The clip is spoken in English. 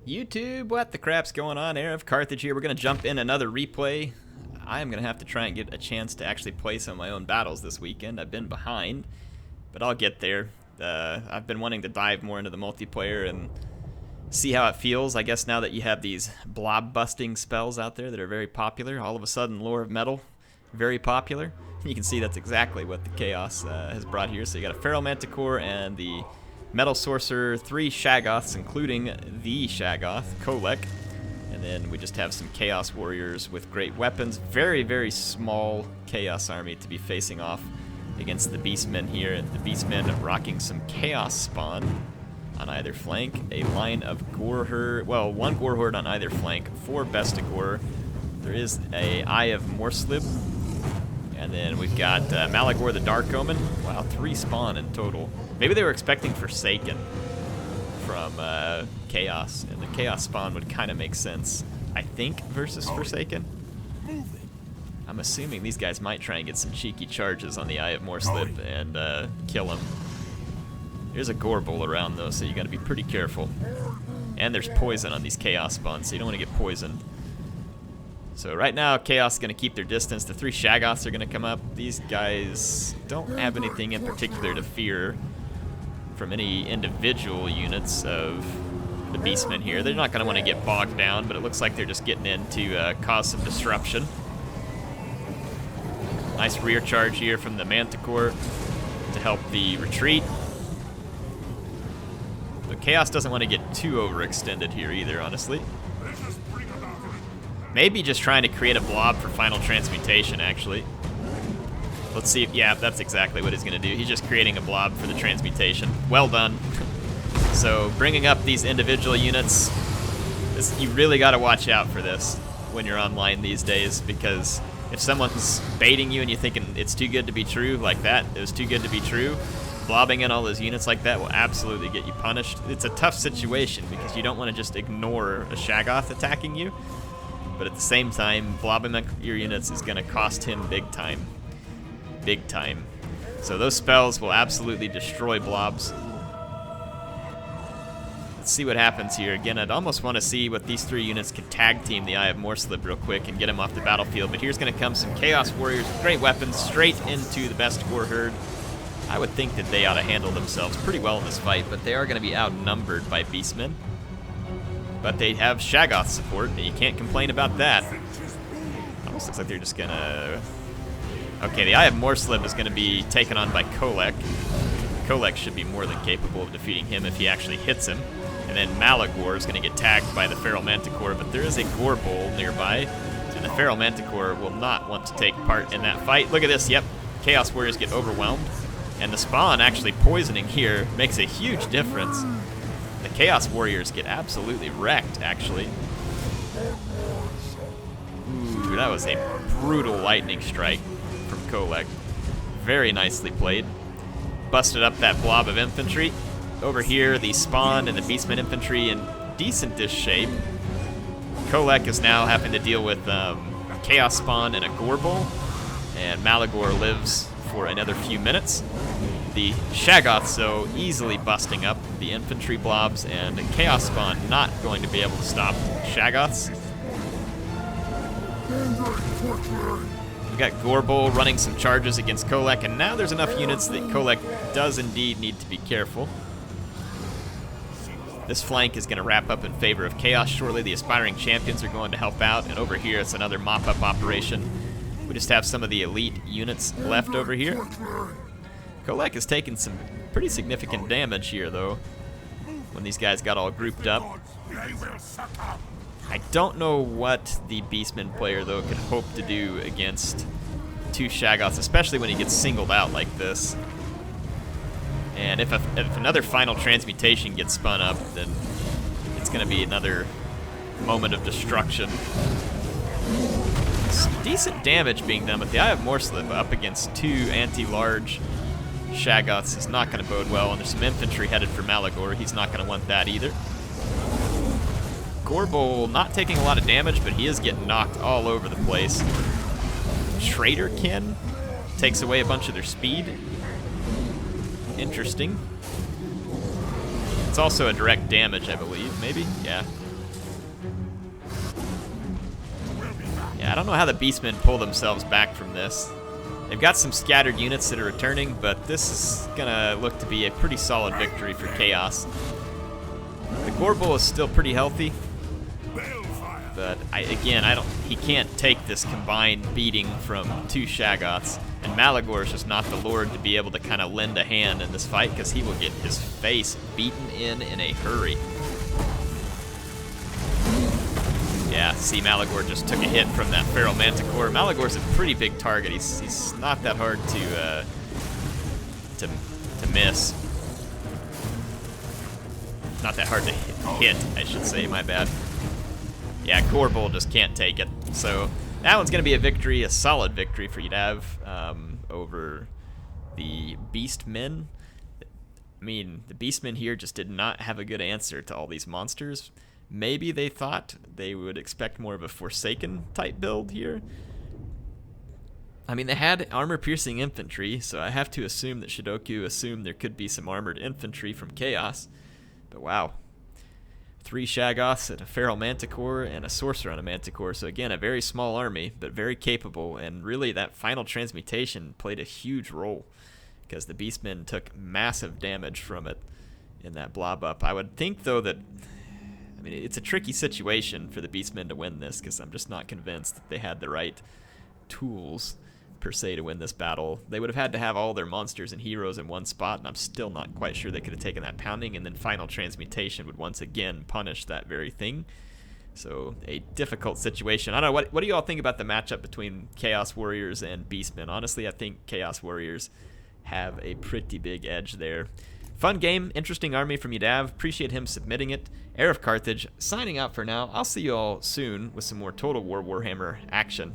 YouTube, what the crap's going on? HeirofCarthage here. We're going to jump in another replay. I am going to have to try and get a chance to actually play some of my own battles this weekend. I've been behind, but I'll get there. I've been wanting to dive more into the multiplayer and see how it feels. I guess now that you have these blob-busting spells out there that are very popular, all of a sudden Lore of Metal, very popular. You can see that's exactly what the Chaos has brought here. So you got a Feral Manticore and the Metal Sorcerer, 3 Shaggoths, including the Shaggoth, Kolek. And then we just have some Chaos Warriors with great weapons. Very, very small Chaos army to be facing off against the Beastmen here. The Beastmen rocking some Chaos Spawn on either flank. A line of Goreherd, well, 1 Goreherd on either flank, 4 Bestigor. There is a Eye of Morslib. And then we've got Malagor the Dark Omen. Wow, 3 spawn in total. Maybe they were expecting Forsaken from Chaos, and the Chaos spawn would kind of make sense, I think, versus Forsaken. I'm assuming these guys might try and get some cheeky charges on the Eye of Morslib and kill him. There's a Gorbull around, though, so you got to be pretty careful. And there's poison on these Chaos spawns, so you don't want to get poisoned. So right now, Chaos is going to keep their distance. The 3 Shaggoths are going to come up. These guys don't have anything in particular to fear from any individual units of the Beastmen here. They're not going to want to get bogged down, but it looks like they're just getting in to cause some disruption. Nice rear charge here from the Manticore to help the retreat. But Chaos doesn't want to get too overextended here either, honestly. Maybe just trying to create a blob for final transmutation, actually. Let's see if, yeah, that's exactly what he's going to do. He's just creating a blob for the transmutation. Well done. So bringing up these individual units, you really got to watch out for this when you're online these days, because if someone's baiting you and you're thinking it's too good to be true, like that, it was too good to be true, blobbing in all those units like that will absolutely get you punished. It's a tough situation because you don't want to just ignore a Shaggoth attacking you. But at the same time, blobbing your units is going to cost him big time. Big time. So those spells will absolutely destroy blobs. Let's see what happens here. Again, I'd almost want to see what these 3 units can tag team the Eye of Morslib real quick and get him off the battlefield. But here's going to come some Chaos Warriors with great weapons straight into the Bestigor herd. I would think that they ought to handle themselves pretty well in this fight, but they are going to be outnumbered by Beastmen. But they have Shaggoth support, and you can't complain about that. Almost looks like they're just gonna... Okay, the Eye of Morslib is gonna be taken on by Kolek. Kolek should be more than capable of defeating him if he actually hits him. And then Malagor is gonna get tagged by the Feral Manticore, but there is a Gorbull nearby, and the Feral Manticore will not want to take part in that fight. Look at this, yep, Chaos Warriors get overwhelmed, and the spawn actually poisoning here makes a huge difference. The Chaos Warriors get absolutely wrecked, actually. Ooh, that was a brutal lightning strike from Kolek. Very nicely played. Busted up that blob of infantry. Over here, the spawn and the Beastmen infantry in decent-ish shape. Kolek is now having to deal with Chaos Spawn and a Gorbull, and Malagor lives for another few minutes. The Shaggoths, though, easily busting up the infantry blobs, and Chaos Spawn not going to be able to stop Shaggoths. We've got Gorbull running some charges against Kolek, and now there's enough units that Kolek does indeed need to be careful. This flank is going to wrap up in favor of Chaos shortly. The Aspiring Champions are going to help out, and over here it's another mop-up operation. We just have some of the elite units left over here. Kolek has taken some pretty significant damage here, though, when these guys got all grouped up. I don't know what the Beastmen player, though, could hope to do against 2 Shaggoths, especially when he gets singled out like this. And if another final transmutation gets spun up, then it's going to be another moment of destruction. Some decent damage being done, but the Eye of Morslib up against 2 anti-large Shaggoths is not going to bode well, and there's some infantry headed for Malagor. He's not going to want that either. Gorbull not taking a lot of damage, but he is getting knocked all over the place. Traderkin takes away a bunch of their speed. Interesting. It's also a direct damage, I believe, maybe? Yeah. Yeah, I don't know how the Beastmen pull themselves back from this. They've got some scattered units that are returning, but this is gonna look to be a pretty solid victory for Chaos. The Gorbel is still pretty healthy, but he can't take this combined beating from 2 Shaggoths, and Malagor is just not the Lord to be able to kind of lend a hand in this fight, because he will get his face beaten in a hurry. Yeah, see, Malagor just took a hit from that Feral Manticore. Malagor's a pretty big target. He's not that hard to miss. Not that hard to hit, I should say, my bad. Yeah, Gorbel just can't take it. So that one's going to be a victory, a solid victory for Yadav over the Beastmen. I mean, the Beastmen here just did not have a good answer to all these monsters. Maybe they thought they would expect more of a Forsaken type build here. I mean, they had armor-piercing infantry, so I have to assume that Shidoku assumed there could be some armored infantry from Chaos. But wow. 3 Shaggoths and a Feral Manticore and a Sorcerer on a Manticore. So again, a very small army, but very capable. And really, that final transmutation played a huge role, because the Beastmen took massive damage from it in that blob up. I would think, though, that... I mean, it's a tricky situation for the Beastmen to win this, because I'm just not convinced that they had the right tools, per se, to win this battle. They would have had to have all their monsters and heroes in one spot, and I'm still not quite sure they could have taken that pounding, and then final transmutation would once again punish that very thing. So, a difficult situation. I don't know, what do you all think about the matchup between Chaos Warriors and Beastmen? Honestly, I think Chaos Warriors have a pretty big edge there. Fun game, interesting army from Yadav. Appreciate him submitting it. HeirofCarthage signing out for now. I'll see you all soon with some more Total War Warhammer action.